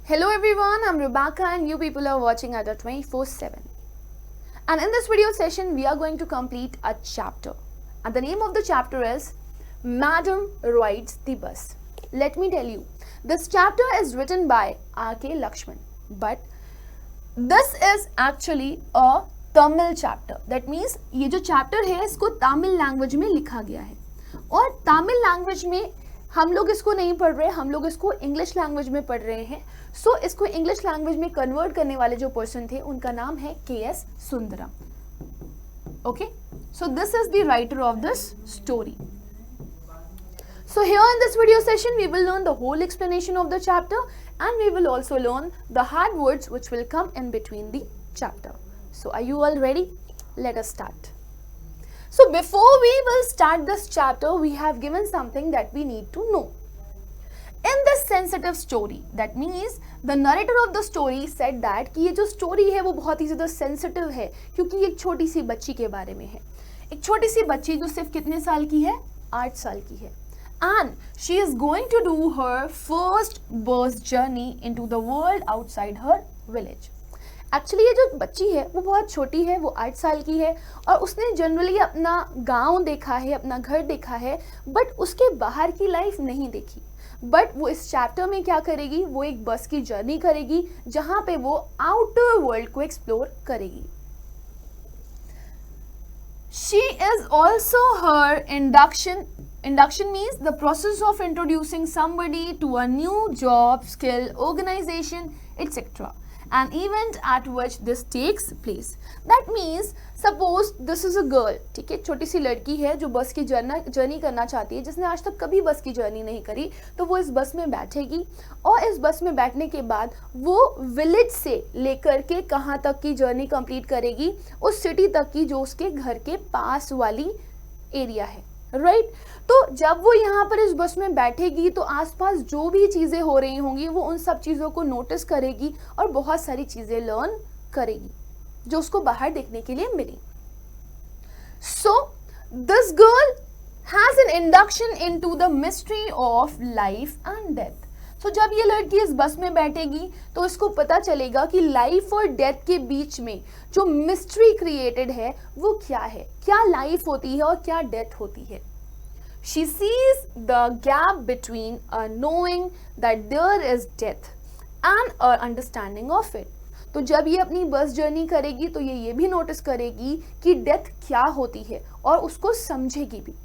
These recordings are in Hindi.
Hello everyone, I'm Rebecca and you people are watching Adda 24/7. And in this video session, we are going to complete a chapter. And the name of the chapter is Madam Rides the Bus. Let me tell you, this chapter is written by R.K. Lakshman. But this is actually a Tamil chapter. That means ये जो chapter है इसको तमिल लैंग्वेज में लिखा गया है. और तमिल लैंग्वेज में हम लोग इसको नहीं पढ़ रहे, हम लोग इसको इंग्लिश लैंग्वेज में पढ़ रहे हैं. सो इसको इंग्लिश लैंग्वेज में कन्वर्ट करने वाले जो पर्सन थे उनका नाम है KS. Sundaram. Okay, so this is the writer of this story. So here in this video session we will learn the whole explanation of the chapter and we will also learn the hard words which will come in between the chapter. So are you all ready? Let us start. So before we will start this chapter, we have given something that we need to know. In this sensitive story, that means the narrator of the story said that कि ये जो story है वो बहुत ही ज़्यादा sensitive है क्योंकि ये एक छोटी सी बच्ची के बारे में है. एक छोटी सी बच्ची जो सिर्फ कितने साल की है? 8 साल की है. And she is going to do her first bus journey into the world outside her village. Actually ये जो बच्ची है वो बहुत छोटी है, वो 8 साल की है और उसने जनरली अपना गांव देखा है, अपना घर देखा है, बट उसके बाहर की लाइफ नहीं देखी. बट वो इस चैप्टर में क्या करेगी? वो एक बस की जर्नी करेगी जहां पे वो आउटर वर्ल्ड को एक्सप्लोर करेगी. She is also her induction. Induction means the process of introducing somebody to a new job, skill, organization, etc. An event at which this takes place. That means suppose this is a girl, ठीक है, छोटी सी लड़की है जो बस की जर्नी करना चाहती है, जिसने आज तक कभी बस की जर्नी नहीं करी. तो वो इस बस में बैठेगी और इस बस में बैठने के बाद वो विलेज से लेकर के कहाँ तक की जर्नी कंप्लीट करेगी? उस सिटी तक की जो उसके घर के पास वाली एरिया है. राइट तो जब वो यहाँ पर इस बस में बैठेगी तो आसपास जो भी चीज़ें हो रही होंगी वो उन सब चीज़ों को नोटिस करेगी और बहुत सारी चीज़ें लर्न करेगी जो उसको बाहर देखने के लिए मिली. So this girl has an induction into the mystery of life and death. So जब ये लड़की इस बस में बैठेगी तो इसको पता चलेगा कि लाइफ और डेथ के बीच में जो मिस्ट्री क्रिएटेड है वो क्या है, क्या लाइफ होती है और क्या डेथ होती है. She sees the gap between a knowing that there is death and a understanding of it. तो जब ये अपनी बस जर्नी करेगी तो ये भी नोटिस करेगी कि डेथ क्या होती है और उसको समझेगी भी.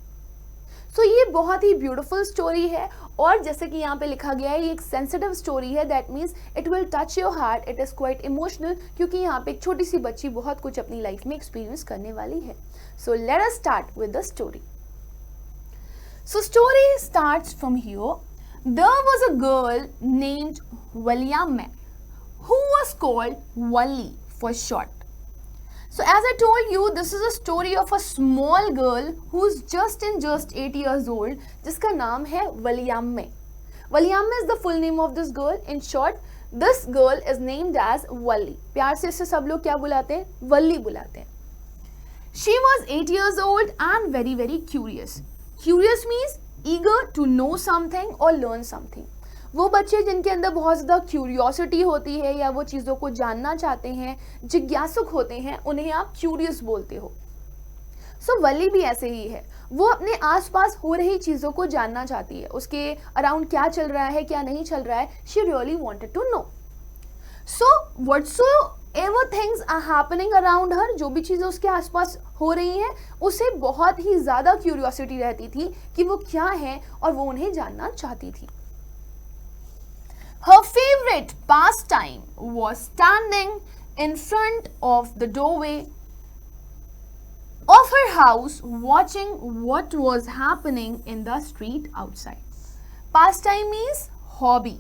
सो ये बहुत ही ब्यूटीफुल स्टोरी है और जैसे कि यहाँ पे लिखा गया है ये एक सेंसिटिव स्टोरी है. That means it will touch your heart. It is quite emotional क्योंकि यहाँ पे एक छोटी सी बच्ची बहुत कुछ अपनी लाइफ में एक्सपीरियंस करने वाली है. So let us start with the story. So story starts from here. There was a girl named Valiamme who was called Valli for short. So as I told you, this is a story of a small girl who's just 8 years old जिसका नाम है Valiamme. Valiamme is the full name of this girl. In short, this girl is named as Valli. प्यार से इसे सब लोग क्या बुलाते हैं? वल्ली बुलाते हैं. She was 8 years old and very very curious. Curious means eager to know something or learn something. वो बच्चे जिनके अंदर बहुत ज़्यादा क्यूरियोसिटी होती है या वो चीज़ों को जानना चाहते हैं, जिज्ञासुक होते हैं, उन्हें आप क्यूरियस बोलते हो. सो वली भी ऐसे ही है. वो अपने आसपास हो रही चीज़ों को जानना चाहती है, उसके अराउंड क्या चल रहा है, क्या नहीं चल रहा है. She really wanted to know. So whatsoever things are happening around her, जो भी चीज़ें उसके आसपास हो रही हैं उसे बहुत ही ज़्यादा क्यूरियोसिटी रहती थी कि वो क्या है और वो उन्हें जानना चाहती थी. Her favorite pastime was standing in front of the doorway of her house watching what was happening in the street outside. Pastime means hobby.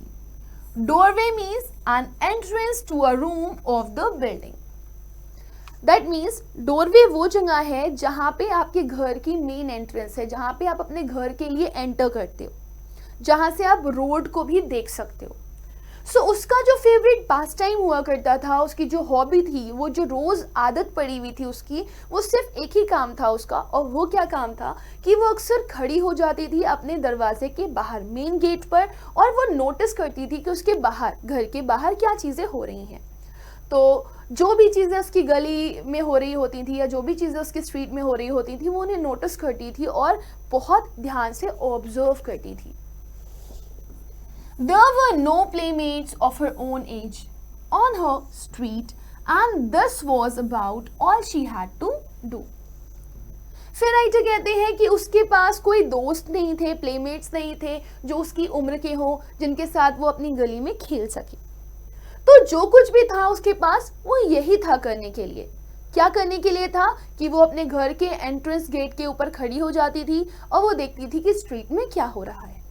Doorway means an entrance to a room of the building. That means doorway वो जगह है जहाँ पे आपके घर की मेन एंट्रेंस है, जहाँ पे आप अपने घर के लिए एंटर करते हो, जहाँ से आप रोड को भी देख सकते हो. सो उसका जो फेवरेट पास टाइम हुआ करता था, उसकी जो हॉबी थी, वो जो रोज़ आदत पड़ी हुई थी उसकी, वो सिर्फ एक ही काम था उसका। और वो क्या काम था कि वो अक्सर खड़ी हो जाती थी अपने दरवाजे के बाहर, मेन गेट पर, और वो नोटिस करती थी कि उसके बाहर, घर के बाहर क्या चीज़ें हो रही हैं। तो जो भी चीज़ें उसकी गली में हो रही होती थी या जो भी चीज़ें उसकी स्ट्रीट में हो रही होती थी, वो उन्हें नोटिस करती थी और बहुत ध्यान से ऑब्जर्व करती थी। There were no playmates of her own age on her street, and this was about all she had to do. फिर राइटर कहते हैं कि उसके पास कोई दोस्त नहीं थे, प्लेमेट्स नहीं थे जो उसकी उम्र के हों, जिनके साथ वो अपनी गली में खेल सके। तो जो कुछ भी था उसके पास, वो यही था करने के लिए। क्या करने के लिए था कि वो अपने घर के एंट्रेंस गेट के ऊपर खड़ी हो जाती थी और वो देखती थी कि स्ट्रीट में क्या हो रहा है।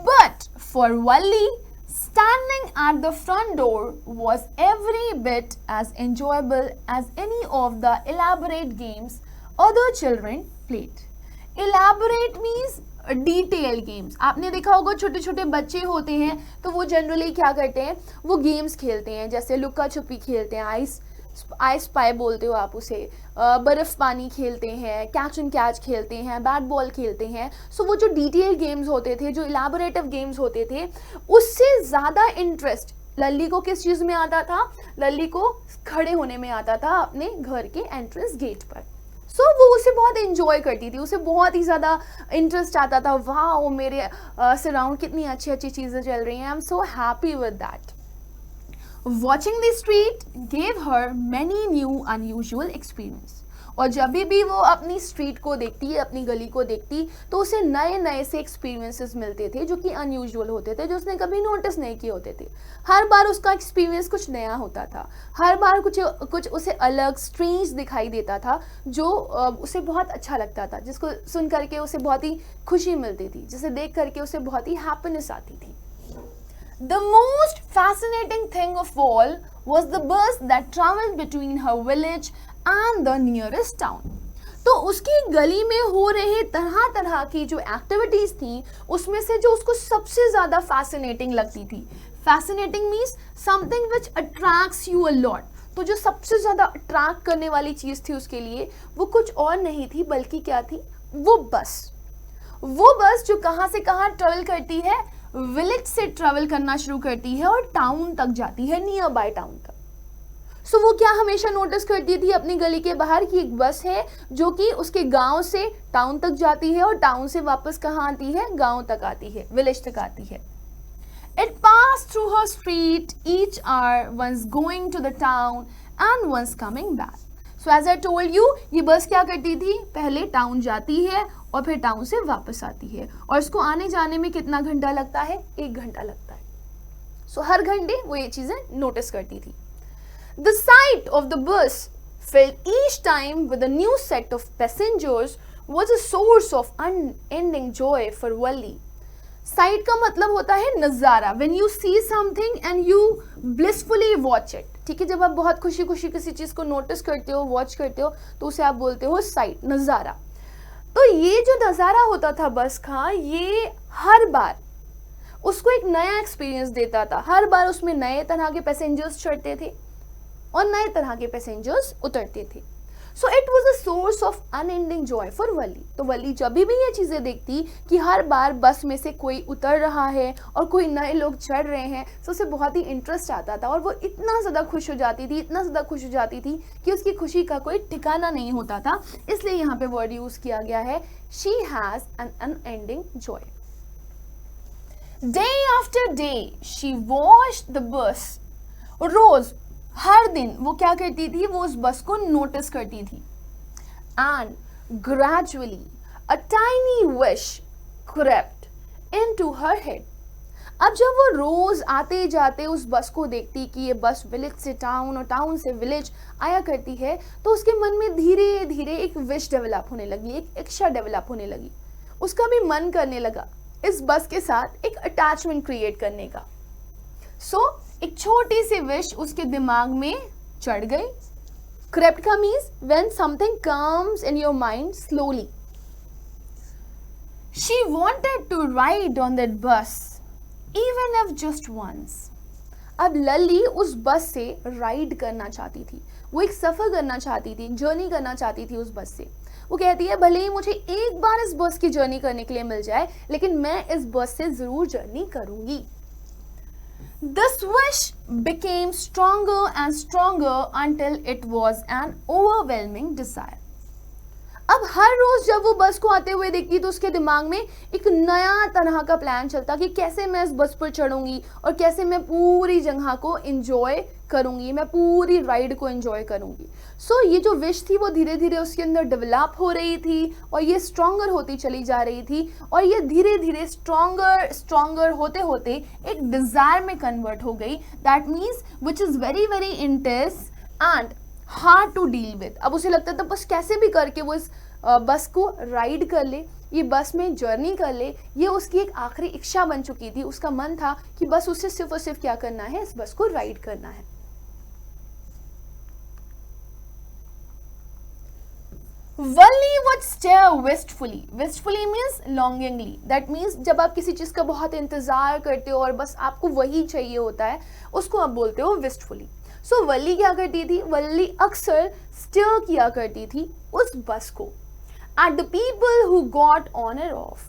But for Valli, standing at the front door was every bit as enjoyable as any of the elaborate games other children played. Elaborate means detail games. आपने देखा होगा छोटे छोटे बच्चे होते हैं तो वो जनरली क्या करते हैं, वो गेम्स खेलते हैं, जैसे लुका छुपी खेलते हैं, आई स्पाई बोलते हो आप उसे, बर्फ पानी खेलते हैं, कैच एंड कैच खेलते हैं, बैट बॉल खेलते हैं। सो वो जो डिटेल गेम्स होते थे, जो इलाबोरेटिव गेम्स होते थे, उससे ज़्यादा इंटरेस्ट लल्ली को किस चीज़ में आता था? लल्ली को खड़े होने में आता था अपने घर के एंट्रेंस गेट पर। सो वो उसे बहुत एंजॉय करती थी, उसे बहुत ही ज़्यादा इंटरेस्ट आता था, वाह मेरे सराउंड कितनी अच्छी अच्छी चीज़ें चल रही हैं, I am so happy with that. Watching the street gave her many new unusual experience. और जब भी वो अपनी स्ट्रीट को देखती, अपनी गली को देखती, तो उसे नए नए से एक्सपीरियंसेस मिलते थे जो कि अनयूजुअल होते थे, जो उसने कभी नोटिस नहीं किए होते थे। हर बार उसका एक्सपीरियंस कुछ नया होता था, हर बार कुछ उसे अलग स्ट्रेंज दिखाई देता था, जो उसे बहुत अच्छा लगता था, जिसको सुन करके उसे बहुत ही खुशी मिलती थी, जिसे देख करके उसे बहुत ही हैप्पीनेस आती थी। The most fascinating thing of all was the bus that traveled between her village and the nearest town. तो उसकी गली में हो रहे तरह तरह की जो एक्टिविटीज थी, उसमें से जो उसको सबसे ज्यादा फैसिनेटिंग लगती थी, fascinating means something which attracts you a lot, तो जो सबसे ज्यादा अट्रैक्ट करने वाली चीज थी उसके लिए, वो कुछ और नहीं थी बल्कि क्या थी? वो बस जो कहाँ से कहाँ ट्रेवल करती है, विलेज से ट्रेवल करना शुरू करती है और टाउन तक जाती है, नियर बाय टाउन तक। सो वो क्या हमेशा नोटिस करती थी अपनी गली के बाहर कि एक बस है जो कि उसके गांव से टाउन तक जाती है और टाउन से वापस कहाँ आती है? गांव तक आती है, विलेज तक आती है। It passed through her street each hour, once going to the town and once coming back. So as I told you, ये बस क्या करती थी? पहले टाउन जाती है और फिर टाउन से वापस आती है, और इसको आने जाने में कितना घंटा लगता है? 1 घंटा लगता है। सो हर घंटे वो ये चीजें नोटिस करती थी। The sight of the bus filled each time with a new set of passengers was a source of unending joy for Valli. Site का मतलब होता है नज़ारा, when you see something and you blissfully watch it, ठीक है? जब आप बहुत खुशी खुशी किसी चीज़ को नोटिस करते हो, वॉच करते हो, तो उसे आप बोलते हो साइट, नज़ारा। तो ये जो नज़ारा होता था बस का, ये हर बार उसको एक नया एक्सपीरियंस देता था। हर बार उसमें नए तरह के पैसेंजर्स चढ़ते थे और नए तरह के पैसेंजर्स उतरते थे। So it was a source of unending joy for Valli. तो वली जब भी ये चीज़ें देखती कि हर बार बस में से कोई उतर रहा है और कोई नए लोग चढ़ रहे हैं, तो उसे बहुत ही इंटरेस्ट आता था और वो इतना ज़्यादा खुश हो जाती थी, इतना ज़्यादा खुश हो जाती थी कि उसकी खुशी का कोई ठिकाना नहीं होता था। इसलिए यहाँ पे वर्ड यूज़ किया गया है, she has an unending joy. Day after day she watched the bus. रोज, हर दिन वो क्या करती थी? वो उस बस को नोटिस करती थी। And gradually a tiny wish crept into her head. अब जब वो रोज आते जाते उस बस को देखती कि ये बस विलेज से टाउन और टाउन से विलेज आया करती है, तो उसके मन में धीरे धीरे एक विश डेवलप होने लगी, एक इच्छा डेवलप होने लगी। उसका भी मन करने लगा इस बस के साथ एक अटैचमेंट क्रिएट करने का। सो एक छोटी सी विश उसके दिमाग में चढ़ गई। क्रेप्ट का means when something comes in your mind slowly. She wanted to ride on that bus even if just once. अब लली उस बस से राइड करना चाहती थी, वो एक सफ़र करना चाहती थी, जर्नी करना चाहती थी उस बस से। वो कहती है भले ही मुझे एक बार इस बस की जर्नी करने के लिए मिल जाए, लेकिन मैं इस बस से ज़रूर जर्नी करूँगी। This wish became stronger and stronger until it was an overwhelming desire. अब हर रोज जब वो बस को आते हुए देखती तो उसके दिमाग में एक नया तरह का प्लान चलता कि कैसे मैं इस बस पर चढ़ूंगी और कैसे मैं पूरी जगह को एंजॉय करूंगी, मैं पूरी राइड को एंजॉय करूंगी। सो ये जो विश थी वो धीरे धीरे उसके अंदर डेवलप हो रही थी और ये स्ट्रॉन्गर होती चली जा रही थी और ये धीरे धीरे स्ट्रॉन्गर होते होते एक डिजायर में कन्वर्ट हो गई। That means which is very very intense and hard to deal with. अब उसे लगता था बस कैसे भी करके वो इस बस को राइड कर ले, ये बस में जर्नी कर ले, ये उसकी एक आखिरी इच्छा बन चुकी थी। उसका मन था कि बस उसे सिर्फ और सिर्फ क्या करना है, इस बस को राइड करना है। Wally would stare wistfully. Wistfully means longingly. That means जब आप किसी चीज़ का बहुत इंतज़ार करते हो और बस आपको वही चाहिए होता है, उसको आप बोलते हो wistfully. सो वल्ली क्या करती थी, वल्ली अक्सर स्टेयर किया करती थी उस बस को at the people who got on end of.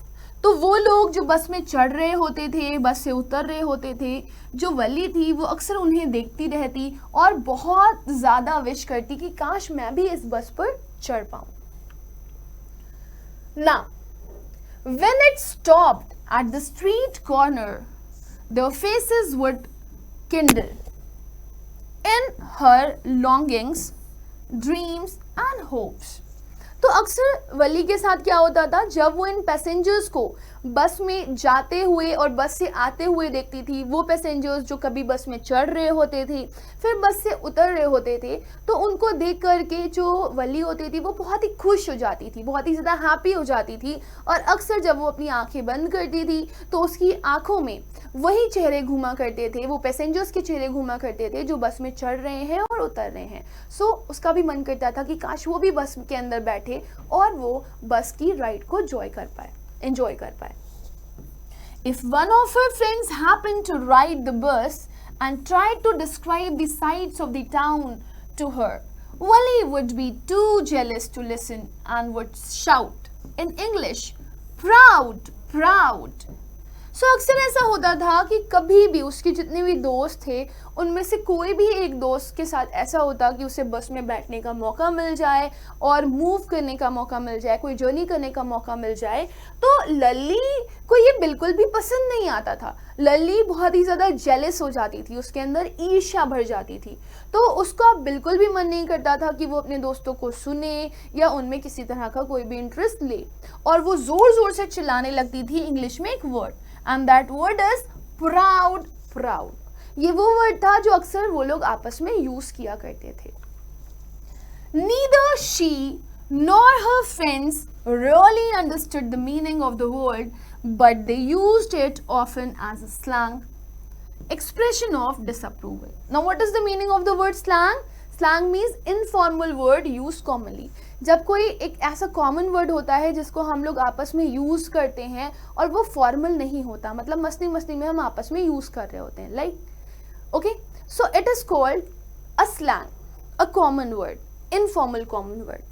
तो वो लोग जो बस में चढ़ रहे होते थे, बस से उतर रहे होते थे, जो वल्ली थी वो अक्सर उन्हें देखती रहती और बहुत ज़्यादा विश करती कि काश मैं भी इस बस पर चढ़ पाऊँ। Now, when it stopped at the street corner, their faces would kindle in her longings, dreams and hopes. तो अक्सर वली के साथ क्या होता था, जब वो इन पैसेंजर्स को बस में जाते हुए और बस से आते हुए देखती थी, वो पैसेंजर्स जो कभी बस में चढ़ रहे होते थे फिर बस से उतर रहे होते थे, तो उनको देख करके जो वली होती थी वो बहुत ही खुश हो जाती थी, बहुत ही ज़्यादा हैप्पी हो जाती थी। और अक्सर जब वो अपनी आंखें बंद करती थी तो उसकी आंखों में वही चेहरे घूमा करते थे, वो पैसेंजर्स के चेहरे घूमा करते थे जो बस में चढ़ रहे हैं और उतर रहे हैं। सो उसका भी मन करता था कि काश वो भी बस के अंदर बैठे और वो बस की राइड को एंजॉय कर पाए। If one of her friends happened to ride the bus and tried to describe the sights of the town to her, Wally would be too jealous to listen and would shout in English, "Proud, proud." सो अक्सर ऐसा होता था कि कभी भी उसके जितने भी दोस्त थे उनमें से कोई भी एक दोस्त के साथ ऐसा होता कि उसे बस में बैठने का मौका मिल जाए और मूव करने का मौका मिल जाए, कोई जर्नी करने का मौका मिल जाए, तो लली को ये बिल्कुल भी पसंद नहीं आता था। लली बहुत ही ज़्यादा जेलस हो जाती थी, उसके अंदर ईर्ष्या भर जाती थी। तो उसका बिल्कुल भी मन नहीं करता था कि वो अपने दोस्तों को सुने या उनमें किसी तरह का कोई भी इंटरेस्ट ले, और वो ज़ोर ज़ोर से चिल्लाने लगती थी इंग्लिश में एक word, and that word is proud, proud. ये वो वर्ड था जो अक्सर वो लोग आपस में यूज किया करते थे। Neither she nor her friends really understood the meaning of the word, but they used it often as a slang expression of disapproval. Now, what is the meaning of the word slang? Slang means informal word used commonly. जब कोई एक ऐसा कॉमन वर्ड होता है जिसको हम लोग आपस में यूज करते हैं और वो फॉर्मल नहीं होता, मतलब मस्ती मस्ती में हम आपस में यूज कर रहे होते हैं, like okay, so it is called a slang, a common word, informal common word.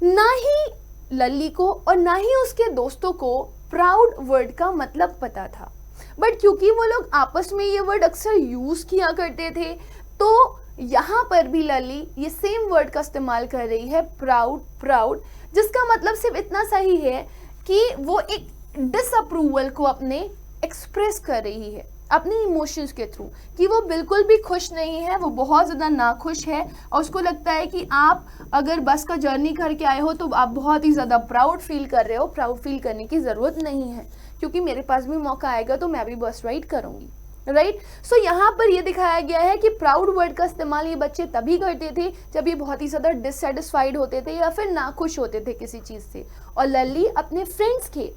ना ही लल्ली को और ना ही उसके दोस्तों को प्राउड वर्ड का मतलब पता था, बट क्योंकि वो लोग आपस में ये वर्ड अक्सर यूज किया करते थे, तो यहाँ पर भी लल्ली ये सेम वर्ड का इस्तेमाल कर रही है, प्राउड, प्राउड, जिसका मतलब सिर्फ इतना सही है कि वो एक डिसअप्रूवल को अपने एक्सप्रेस कर रही है अपने इमोशंस के थ्रू, कि वो बिल्कुल भी खुश नहीं है, वो बहुत ज़्यादा नाखुश है और उसको लगता है कि आप अगर बस का जर्नी करके आए हो तो आप बहुत ही ज़्यादा प्राउड फील कर रहे हो। प्राउड फील करने की ज़रूरत नहीं है, क्योंकि मेरे पास भी मौका आएगा तो मैं भी बस राइड करूँगी, राइट। सो यहाँ पर ये दिखाया गया है कि प्राउड वर्ड का इस्तेमाल ये बच्चे तभी करते थे जब ये बहुत ही ज़्यादा डिससेटिस्फाइड होते थे या फिर नाखुश होते थे किसी चीज़ से। और लल्ली अपने फ्रेंड्स के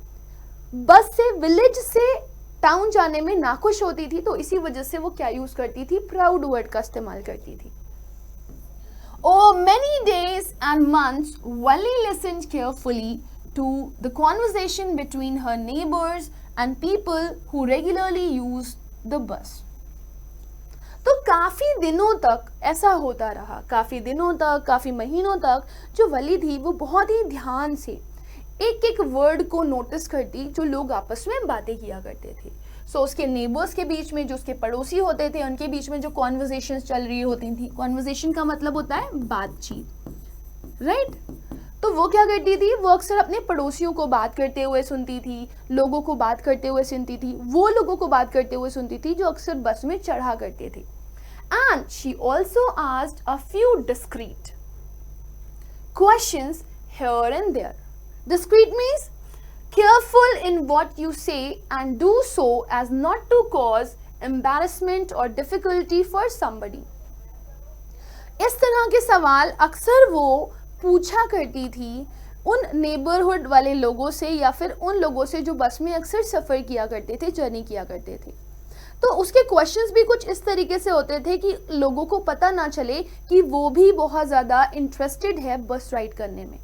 बस से, विलेज से टाउन जाने में नाखुश होती थी, तो इसी वजह से वो क्या यूज करती थी, प्राउड वर्ड का इस्तेमाल करती थी। Oh, many days and months Wally listened carefully to the conversation between her neighbors and people who regularly use the bus. तो काफ़ी दिनों तक ऐसा होता रहा, काफ़ी दिनों तक, काफ़ी महीनों तक जो वली थी वो बहुत ही ध्यान से एक एक वर्ड को नोटिस करती जो लोग आपस में बातें किया करते थे. सो उसके नेबर्स के बीच में, जो उसके पड़ोसी होते थे, उनके बीच में जो कॉन्वर्जेशंस चल रही होती थी. कॉन्वर्जेशन का मतलब होता है बातचीत, राइट? तो वो क्या करती थी, वो अक्सर अपने पड़ोसियों को बात करते हुए सुनती थी, लोगों को बात करते हुए सुनती थी, वो लोगों को बात करते हुए सुनती थी जो अक्सर बस में चढ़ा करते थे. And she also asked a few discreet questions here and there. Discreet means careful in what you say and do so as not to cause embarrassment or difficulty for somebody. इस तरह के सवाल अक्सर वो पूछा करती थी उन नेबरहुड वाले लोगों से या फिर उन लोगों से जो बस में अक्सर सफ़र किया करते थे, जर्नी किया करते थे. तो उसके क्वेश्चंस भी कुछ इस तरीके से होते थे कि लोगों को पता ना चले कि वो भी बहुत ज़्यादा इंटरेस्टेड है बस राइड करने में.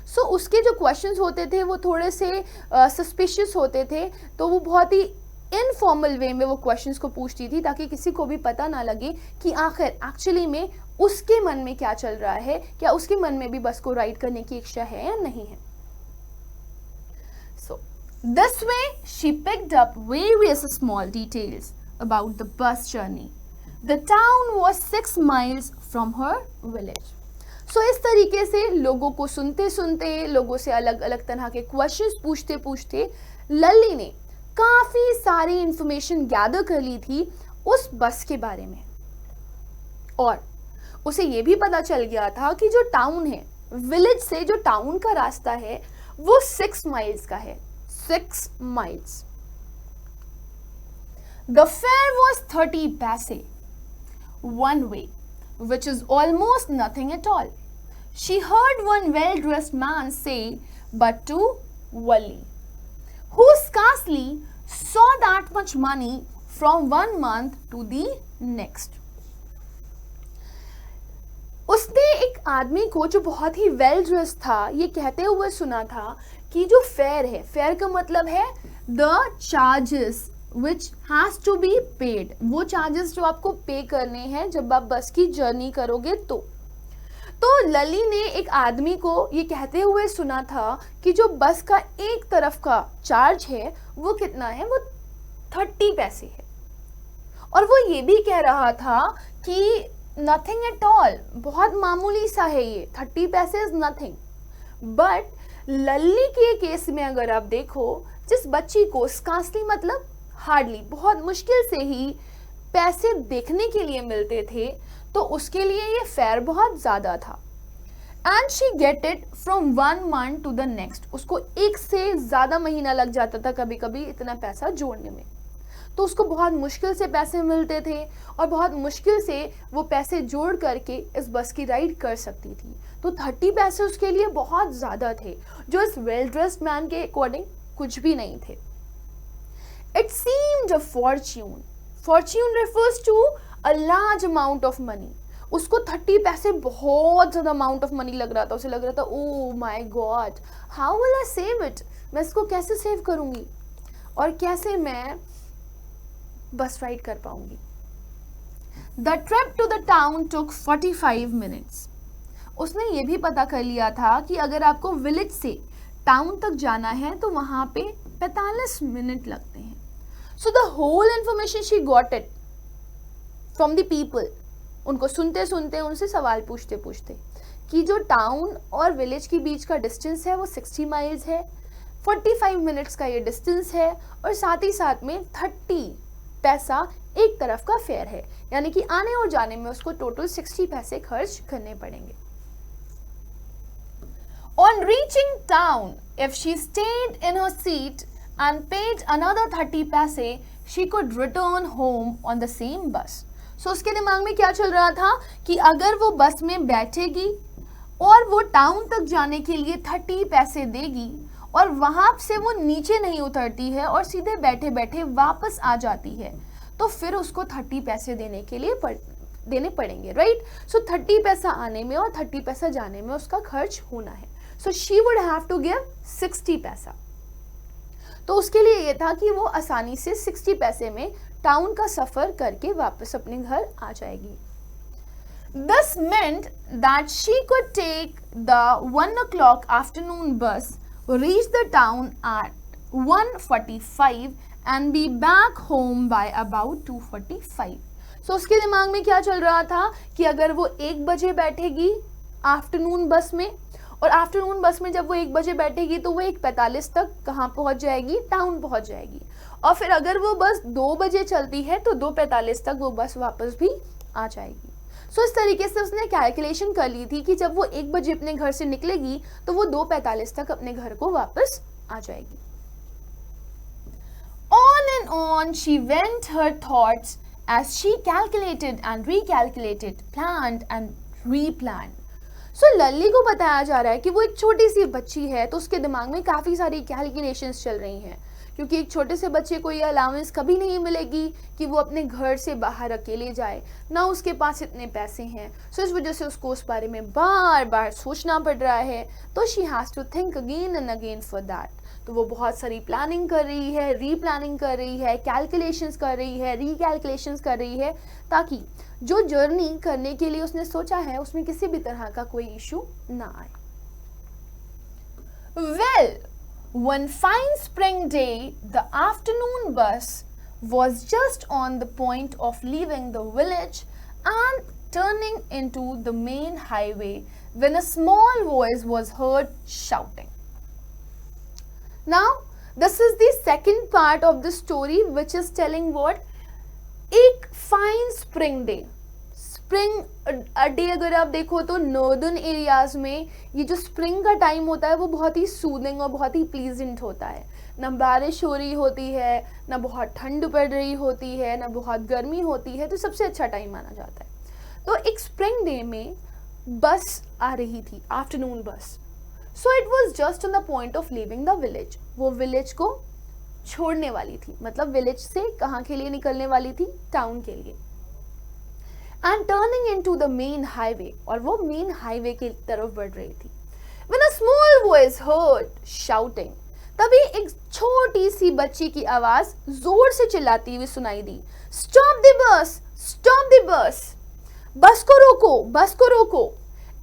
सो उसके जो क्वेश्चंस होते थे वो थोड़े से सस्पिशियस होते थे. तो वो बहुत ही इनफॉर्मल वे में वो क्वेश्चंस को पूछती थी ताकि किसी को भी पता ना लगे कि आखिर एक्चुअली में उसके मन में क्या चल रहा है, क्या उसके मन में भी बस को राइड करने की इच्छा है या नहीं है. So this way she picked up various small details about the bus journey. The town was 6 miles from her village. So इस तरीके से लोगों को सुनते सुनते, लोगों से अलग अलग तरह के क्वेश्चंस पूछते पूछते लल्ली ने काफ़ी सारी इंफॉर्मेशन गैदर कर ली थी उस बस के बारे में. और उसे ये भी पता चल गया था कि जो टाउन है, विलेज से जो टाउन का रास्ता है वो 6 miles का है. 6 miles. द फेयर वॉज 30 पैसे one way, which is almost nothing at all. She heard one well-dressed man say, but to Wali, who scarcely saw that much money from one month to the next. उसने एक आदमी को जो बहुत ही वेल ड्रेस था ये कहते हुए सुना था कि जो फेयर है, फेयर का मतलब है the charges which has to be paid, वो चार्जेस जो आपको पे करने हैं जब आप बस की जर्नी करोगे. तो लली ने एक आदमी को ये कहते हुए सुना था कि जो बस का एक तरफ का चार्ज है वो कितना है, वो 30 पैसे है. और वो ये भी कह रहा था कि नथिंग एट ऑल, बहुत मामूली सा है ये, 30 पैसे इज नथिंग. बट लली के केस में अगर आप देखो, जिस बच्ची को स्कार्सली मतलब हार्डली, बहुत मुश्किल से ही पैसे देखने के लिए मिलते थे, तो उसके लिए ये फेयर बहुत ज़्यादा था. And she get it from 1 month to the next. उसको एक से ज़्यादा महीना लग जाता था कभी कभी इतना पैसा जोड़ने में. तो उसको बहुत मुश्किल से पैसे मिलते थे और बहुत मुश्किल से वो पैसे जोड़ करके इस बस की राइड कर सकती थी. तो 30 पैसे उसके लिए बहुत ज़्यादा थे, जो इस वेल ड्रेस्ड मैन के अकॉर्डिंग कुछ भी नहीं थे. It seemed a fortune. Fortune refers to a large amount of money. उसको 30 पैसे बहुत ज़्यादा अमाउंट ऑफ मनी लग रहा था. उसे लग रहा था oh my God, how will I save it, मैं इसको कैसे सेव करूँगी और कैसे मैं बस राइड कर पाऊँगी. The trip to the town took 45 minutes. उसने ये भी पता कर लिया था कि अगर आपको विलेज से टाउन तक जाना है तो वहाँ पे 45 मिनट लगते हैं. So the whole information she got it from the people. उनको सुनते सुनते, उनसे सवाल पूछते पूछते कि जो टाउन और विलेज के बीच का डिस्टेंस है वो 60 miles है, 45 मिनट्स का ये डिस्टेंस है और साथ ही साथ में 30 पैसा एक तरफ का फेयर है, यानी कि आने और जाने में उसको टोटल 60 पैसे खर्च करने पड़ेंगे. On reaching town, if she stayed in her seat and paid another 30 paise, she could return home on the same bus. So उसके दिमाग में क्या चल रहा था कि अगर वो बस में बैठेगी और वो टाउन तक जाने के लिए 30 पैसे देगी और वहाँ से वो नीचे नहीं उतरती है और सीधे बैठे बैठे वापस आ जाती है, तो फिर उसको 30 पैसे देने के लिए देने पड़ेंगे, राइट. सो 30 पैसा आने में और 30 पैसा जाने में उसका खर्च होना है. So she would have to give 60 paisa. तो उसके लिए ये था कि वो आसानी से 60 पैसे में टाउन का सफर करके वापस अपने घर आ जाएगी। This meant that she could take the 1 o'clock afternoon bus, reach the town at 1:45 and be back home by about 2:45. So उसके दिमाग में क्या चल रहा था कि अगर वो 1 बजे बैठेगी आफ्टरनून बस में, और आफ्टरनून बस में जब वो 1 बजे बैठेगी तो वो 1:45 तक कहाँ पहुँच जाएगी, टाउन पहुँच जाएगी। और फिर अगर वो बस 2 बजे चलती है तो 2:45 तक वो बस वापस भी आ जाएगी। सो इस तरीके से उसने कैलकुलेशन कर ली थी कि जब वो 1 बजे अपने घर से निकलेगी तो वो 2:45 तक अपने घर को वापस आ जाएगी। On and on she went, her thoughts as she calculated and recalculated, planned and replanned. So लल्ली को बताया जा रहा है कि वो एक छोटी सी बच्ची है, तो उसके दिमाग में काफ़ी सारी कैलकुलेशंस चल रही हैं, क्योंकि एक छोटे से बच्चे को ये अलाउंस कभी नहीं मिलेगी कि वो अपने घर से बाहर अकेले जाए, ना उसके पास इतने पैसे हैं। सो इस वजह से उसको उस बारे में बार बार सोचना पड़ रहा है। तो she has to think again and again for that. तो वो बहुत सारी प्लानिंग कर रही है, रीप्लानिंग कर रही है, कैलकुलेशंस कर रही है, रीकैलकुलेशंस कर रही है, ताकि जो जर्नी करने के लिए उसने सोचा है उसमें किसी भी तरह का कोई इशू ना आए। Well, one fine spring day, the afternoon bus was just on the point of leaving the village and turning into the main highway when a small voice was heard shouting. Now, this is the second part of the story which is telling what? एक fine spring day. Spring day अगर आप देखो तो नॉर्दर्न एरियाज में ये जो स्प्रिंग का टाइम होता है वो बहुत ही सूदिंग और बहुत ही प्लीजेंट होता है। ना बारिश हो रही होती है, ना बहुत ठंड पड़ रही होती है, ना बहुत गर्मी होती है, तो सबसे अच्छा टाइम माना जाता है। तो एक स्प्रिंग डे में बस आ रही थी, आफ्टरनून बस। सो it was just on the point of leaving the village. वो विलेज को छोड़ने वाली थी, मतलब विलेज से कहाँ के लिए निकलने वाली थी, टाउन के लिए। And turning into the main highway, और वो मेन हाईवे की तरफ बढ़ रही थी। When a small voice heard shouting, तभी एक छोटी सी बच्ची की आवाज जोर से चिल्लाती हुई सुनाई दी, Stop the bus! Stop the bus! बस को रोको, बस को रोको।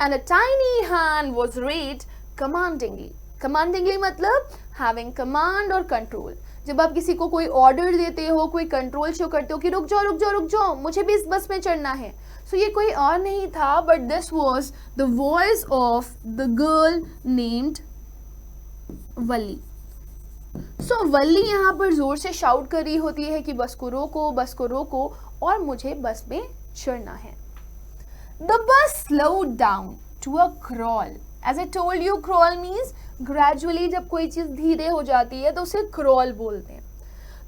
And a tiny hand was raised commandingly. Commandingly मतलब having command or control. जब आप किसी को कोई ऑर्डर देते हो, कोई कंट्रोल शो करते हो कि रुक जाओ रुक जाओ रुक जाओ, मुझे भी इस बस में चढ़ना है। सो ये कोई और नहीं था but this was the voice of the girl named Valli. So Valli यहाँ पर जोर से शाउट कर रही होती है कि बस को रोको, बस को रोको और मुझे बस में चढ़ना है। The bus slowed down to a crawl. As I told you, crawl means gradually जब कोई चीज़ धीरे हो जाती है तो उसे क्रॉल बोलते हैं।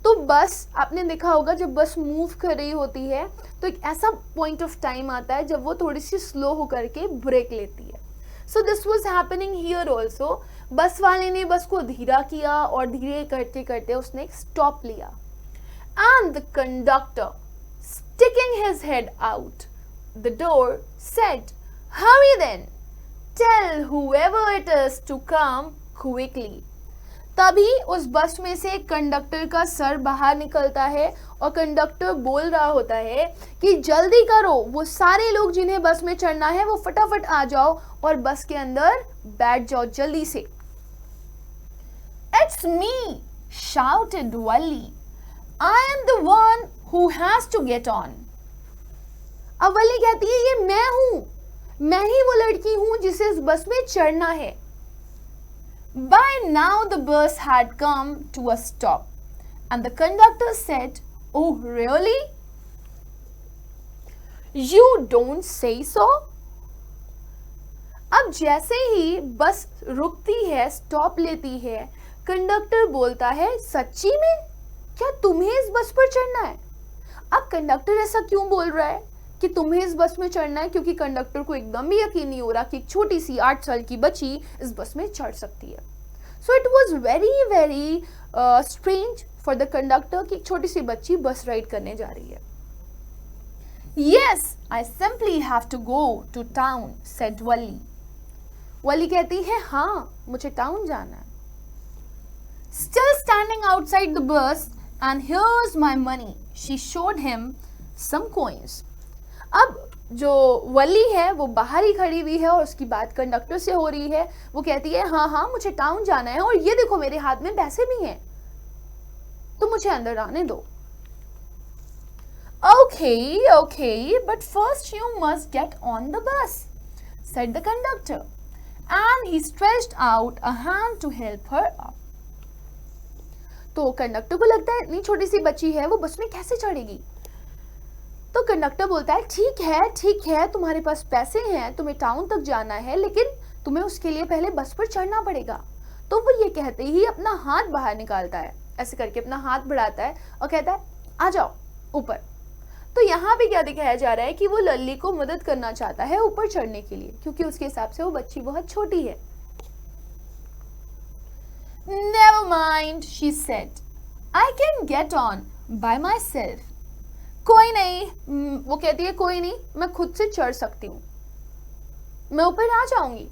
तो बस आपने देखा होगा जब बस मूव कर रही होती है तो एक ऐसा पॉइंट ऑफ टाइम आता है जब वो थोड़ी सी स्लो होकर के ब्रेक लेती है। So this was happening here also. बस वाले ने बस को धीरा किया और धीरे करते करते उसने एक स्टॉप लिया। And the conductor sticking his head out the door said, hurry then, Tell whoever it is to come quickly. तभी उस बस में से कंडक्टर का सर बाहर निकलता है और कंडक्टर बोल रहा होता है कि जल्दी करो, वो सारे लोग जिन्हें बस में चढ़ना है वो फटाफट आ जाओ और बस के अंदर बैठ जाओ जल्दी से। It's me, shouted Valli. I am the one who has to get on. अब वल्ली कहती है ये मैं हूं, मैं ही वो लड़की हूं जिसे इस बस में चढ़ना है। By now the bus had come to a stop and the conductor said, Oh really? You don't say so? अब जैसे ही बस रुकती है, स्टॉप लेती है, कंडक्टर बोलता है, सच्ची में क्या तुम्हें इस बस पर चढ़ना है? अब कंडक्टर ऐसा क्यों बोल रहा है कि तुम्हें इस बस में चढ़ना है? क्योंकि कंडक्टर को एकदम भी यकीन नहीं हो रहा कि एक छोटी सी 8 साल की बच्ची इस बस में चढ़ सकती है। सो it was very very strange for the conductor कि एक छोटी सी बच्ची बस राइड करने जा रही है। Yes, I simply have to go to town, said Valli. वली कहती है हाँ मुझे टाउन जाना है. Still standing outside the bus, and here's my money. She showed him some coins. अब जो वली है वो बाहर ही खड़ी हुई है और उसकी बात कंडक्टर से हो रही है. वो कहती है हाँ हाँ मुझे टाउन जाना है और ये देखो मेरे हाथ में पैसे भी हैं, तो मुझे अंदर आने दो. Okay, but first you must get on the bus, said the conductor, and he stretched out a hand to help her up. तो कंडक्टर को लगता है इतनी छोटी सी बच्ची है वो बस में कैसे चढ़ेगी. तो कंडक्टर बोलता है ठीक है तुम्हारे पास पैसे हैं, तुम्हें टाउन तक जाना है, लेकिन तुम्हें उसके लिए पहले बस पर चढ़ना पड़ेगा. तो वो ये कहते ही अपना हाथ बाहर निकालता है, ऐसे करके अपना हाथ बढ़ाता है और कहता है आ जाओ ऊपर. तो यहाँ भी क्या दिखाया जा रहा है कि वो लल्ली को मदद करना चाहता है ऊपर चढ़ने के लिए, क्योंकि उसके हिसाब से वो बच्ची बहुत छोटी है. Never mind, she said. I can get on by myself. कोई नहीं, वो कहती है कोई नहीं, मैं खुद से चढ़ सकती हूँ, मैं ऊपर आ जाऊंगी.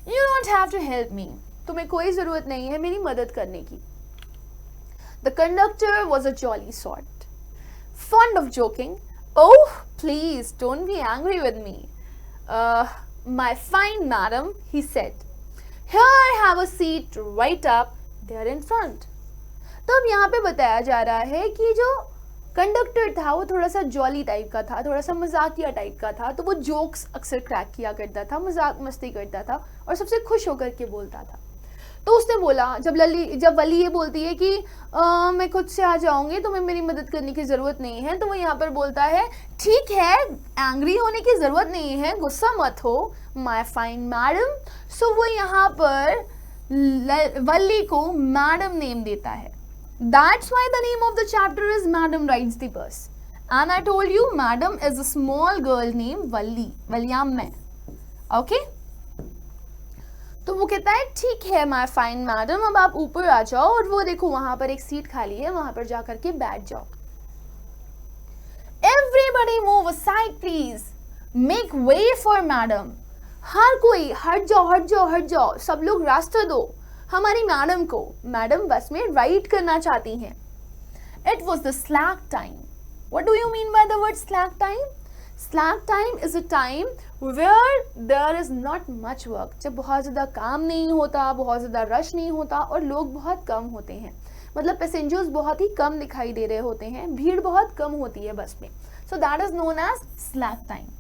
You don't have to help me. तुम्हें कोई जरूरत नहीं है मेरी मदद करने की. The conductor was a jolly sort, fond of joking. Oh, please don't be angry with me, my fine madam, he said. Here, have a seat right up there in front. तो अब यहाँ पे बताया जा रहा है कि जो कंडक्टर था वो थोड़ा सा जॉली टाइप का था, थोड़ा सा मजाकिया टाइप का था. तो वो जोक्स अक्सर क्रैक किया करता था, मजाक मस्ती करता था और सबसे खुश होकर के बोलता था. तो उसने बोला, जब वली ये बोलती है कि मैं खुद से आ जाऊंगी, तुम्हें मेरी मदद करने की ज़रूरत नहीं है, तो वो यहाँ पर बोलता है ठीक है, एंग्री होने की ज़रूरत नहीं है, गुस्सा मत हो माय फाइन मैडम. सो वो यहाँ पर वली को मैडम नेम देता है. That's why the name of the chapter is Madam Rides the Bus. And I told you Madam is a small girl named Valli, Valyam. Okay? तो वो कहता है ठीक है माय फाइन मैडम, अब आप ऊपर आ जाओ और वो देखो वहां पर एक सीट खाली है, वहां पर जाकर के बैठ जाओ. Everybody move aside please. Make way for madam. हर कोई हट जाओ, सब लोग रास्ता दो हमारी मैडम को. मैडम बस में राइड करना चाहती हैं. It was the slack time. What do you mean by the word slack time? Slack time is a time where there is not much work. जब बहुत ज़्यादा काम नहीं होता, बहुत ज़्यादा रश नहीं होता और लोग बहुत कम होते हैं, मतलब पैसेंजर्स बहुत ही कम दिखाई दे रहे होते हैं, भीड़ बहुत कम होती है बस में. So that is known as slack time.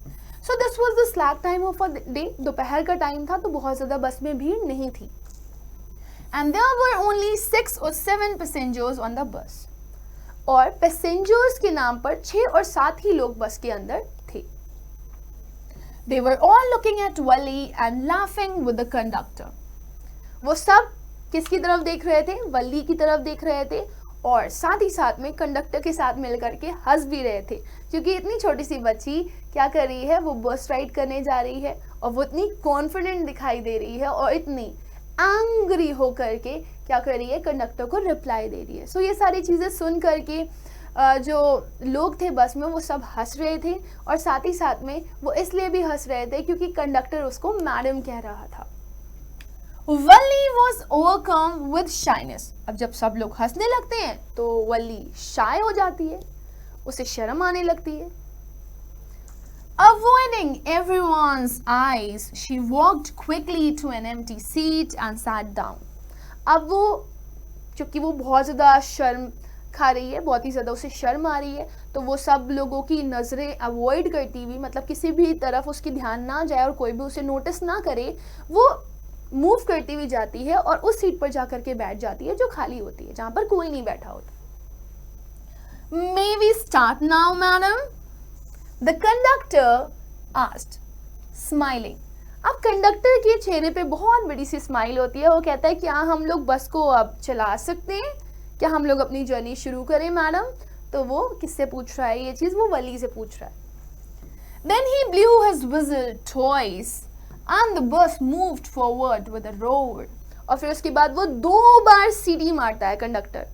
So this was the slack time of a day. दोपहर का टाइम था तो बहुत ज़्यादा बस में भीड़ नहीं थी. And there were only 6 or 7 passengers on the bus. और पैसेंजर्स के नाम पर 6 और 7 ही लोग बस के अंदर थे. They were all looking at Wali and laughing with the conductor. वो सब किसकी तरफ देख रहे थे? वली की तरफ देख रहे थे और साथ ही साथ में कंडक्टर के साथ मिलकर के हंस भी रहे थे, क्योंकि इतनी छोटी सी बच्ची क्या कर रही है, वो बस राइड करने जा रही है और वो इतनी कॉन्फिडेंट दिखाई दे रही है और इतनी एंग्री होकर के क्या कर रही है, कंडक्टर को रिप्लाई दे रही है. सो ये सारी चीज़ें सुन करके जो लोग थे बस में वो सब हंस रहे थे और साथ ही साथ में वो इसलिए भी हंस रहे थे क्योंकि कंडक्टर उसको मैडम कह रहा था. वली वॉज ओवरकम विद शाइनेस. अब जब सब लोग हंसने लगते हैं तो वली शाय हो जाती है, उसे शर्म आने लगती है. Avoiding everyone's eyes, she walked quickly to an empty seat and sat down. अब वो क्योंकि वो बहुत ज़्यादा शर्म खा रही है, बहुत ही ज़्यादा उसे शर्म आ रही है, तो वो सब लोगों की नज़रें अवॉइड करती हुई, मतलब किसी भी तरफ उसकी ध्यान ना जाए और कोई भी उसे नोटिस ना करे, वो मूव करती हुई जाती है और उस सीट पर जाकर के बैठ जाती है जो खाली होती है, जहाँ पर कोई नहीं बैठा होता. May we start now, madam? The conductor asked, smiling. अब कंडक्टर के चेहरे पे बहुत बड़ी सी स्माइल होती है. वो कहता है क्या हम लोग बस को अब चला सकते हैं, क्या हम लोग अपनी जर्नी शुरू करें मैडम? तो वो किससे पूछ रहा है ये चीज़? वो वली से पूछ रहा है. Then he blew his whistle twice and the bus moved forward with a roar. और फिर उसके बाद वो 2 बार सीटी मारता है, कंडक्टर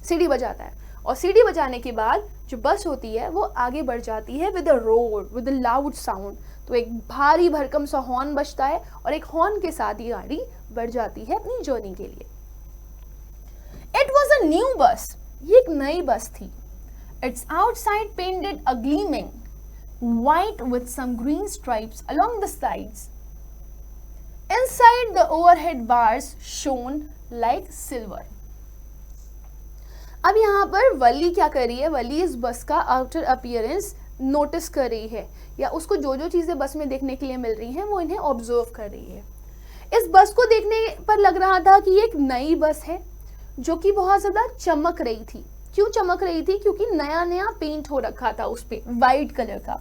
सीटी बजाता है और सीटी बजाने के बाद जो बस होती है वो आगे बढ़ जाती है with a roar, with a loud sound. तो एक भारी भरकम सा हॉर्न बजता है और एक हॉर्न के साथ ये गाड़ी बढ़ जाती है अपनी जर्नी के लिए। It was a new bus, ये एक नई बस थी। It's outside painted a gleaming white with some green stripes along the sides. Inside the overhead bars shone like silver. अब यहाँ पर वली क्या कर रही है, वली इस बस का आउटर अपीयरेंस नोटिस कर रही है, या उसको जो जो चीजें बस में देखने के लिए मिल रही हैं वो इन्हें ऑब्जर्व कर रही है। इस बस को देखने पर लग रहा था कि ये एक नई बस है जो कि बहुत ज्यादा चमक रही थी। क्यों चमक रही थी? क्योंकि नया नया पेंट हो रखा था उस पे वाइट कलर का,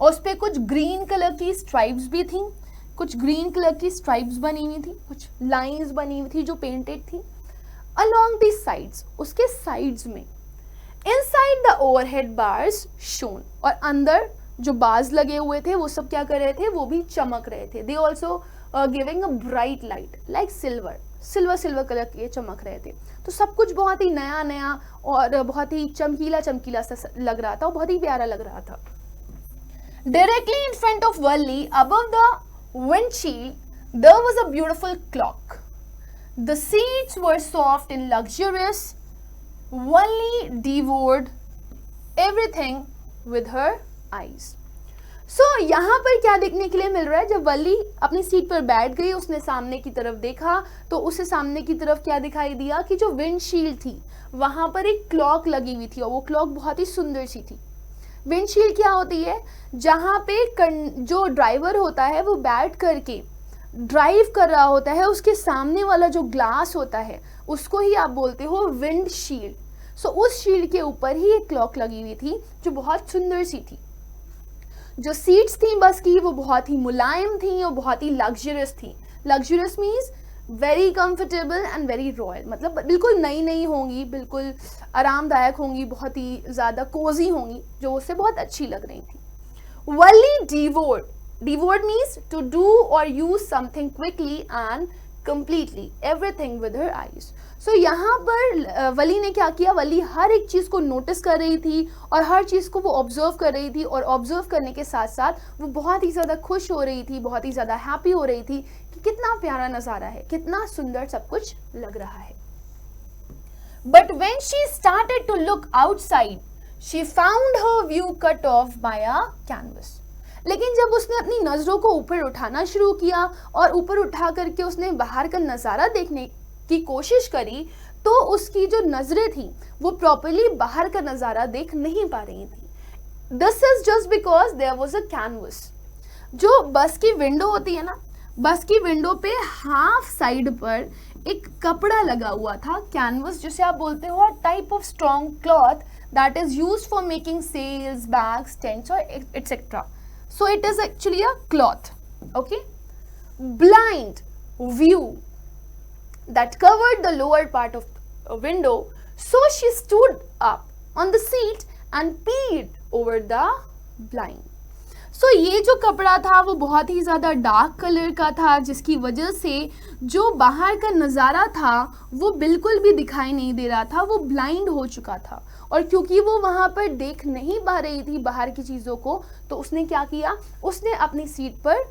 और उस पे कुछ ग्रीन कलर की स्ट्राइप्स भी थी, कुछ ग्रीन कलर की स्ट्राइप्स बनी हुई थी, कुछ लाइंस बनी हुई थी जो पेंटेड थी अलोंग दी साइड्स, उसके साइड्स में। Inside the overhead bars shown, और अंदर जो बार्स लगे हुए थे वो सब क्या कर रहे थे, वो भी चमक रहे थे। They also giving a bright light like silver, silver colour के चमक रहे थे। तो सब कुछ बहुत ही नया नया और बहुत ही चमकीला चमकीला सा लग रहा था और बहुत ही प्यारा लग रहा था। Directly in front of Valli, above the windshield, there was a beautiful clock. The seats were soft and luxurious. Valli devoured everything with her eyes. So, यहाँ पर क्या देखने के लिए मिल रहा है? जब वल्ली अपनी सीट पर बैठ गई, उसने सामने की तरफ देखा तो उसे सामने की तरफ क्या दिखाई दिया कि जो विंडशील्ड थी वहां पर एक क्लॉक लगी हुई थी, और वो क्लॉक बहुत ही सुंदर सी थी। विंडशील्ड क्या होती है? जहाँ पे जो ड्राइवर होता है वो बैठ करके ड्राइव कर रहा होता है, उसके सामने वाला जो ग्लास होता है उसको ही आप बोलते हो विंडशील्ड। सो उस शील्ड के ऊपर ही एक क्लॉक लगी हुई थी जो बहुत सुंदर सी थी। जो सीट्स थी बस की वो बहुत ही मुलायम थी और बहुत ही लग्जरियस थी। Luxurious means very comfortable and very royal, मतलब बिल्कुल नई नई होंगी, बिल्कुल आरामदायक होंगी, बहुत ही ज़्यादा कोजी होंगी, जो उससे बहुत अच्छी लग रही थी। वल्ली डिवोर्ड, डिवोर्ड मीन्स टू डू और use something quickly and completely everything with her eyes. So यहाँ पर वली ने क्या किया? वली हर एक चीज़ को नोटिस कर रही थी और हर चीज़ को वो ऑब्जर्व कर रही थी, और ऑब्जर्व करने के साथ साथ वो बहुत ही ज़्यादा खुश हो रही थी, बहुत ही ज़्यादा हैप्पी हो रही थी कि कितना प्यारा नज़ारा है, कितना सुंदर सब कुछ लग रहा है। But when she started to look outside, she found her view cut off by a canvas. लेकिन जब उसने अपनी नज़रों को ऊपर उठाना शुरू किया और ऊपर उठा करके उसने बाहर का नज़ारा देखने की कोशिश करी, तो उसकी जो नज़रें थी वो प्रॉपर्ली बाहर का नज़ारा देख नहीं पा रही थी। This is just because there was a canvas. जो बस की विंडो होती है ना, बस की विंडो पे हाफ साइड पर एक कपड़ा लगा हुआ था, कैनवस जिसे आप बोलते हो type of strong cloth that is used for making sails, bags, tents और etcetera. So it is actually a cloth, okay? Blind view that covered the lower part of a window. So she stood up on the seat and peered over the blind. So ये जो कपड़ा था वो बहुत ही ज़्यादा डार्क कलर का था, जिसकी वजह से जो बाहर का नज़ारा था वो बिल्कुल भी दिखाई नहीं दे रहा था, वो ब्लाइंड हो चुका था। और क्योंकि वो वहाँ पर देख नहीं पा रही थी बाहर की चीज़ों को, तो उसने क्या किया? उसने अपनी सीट पर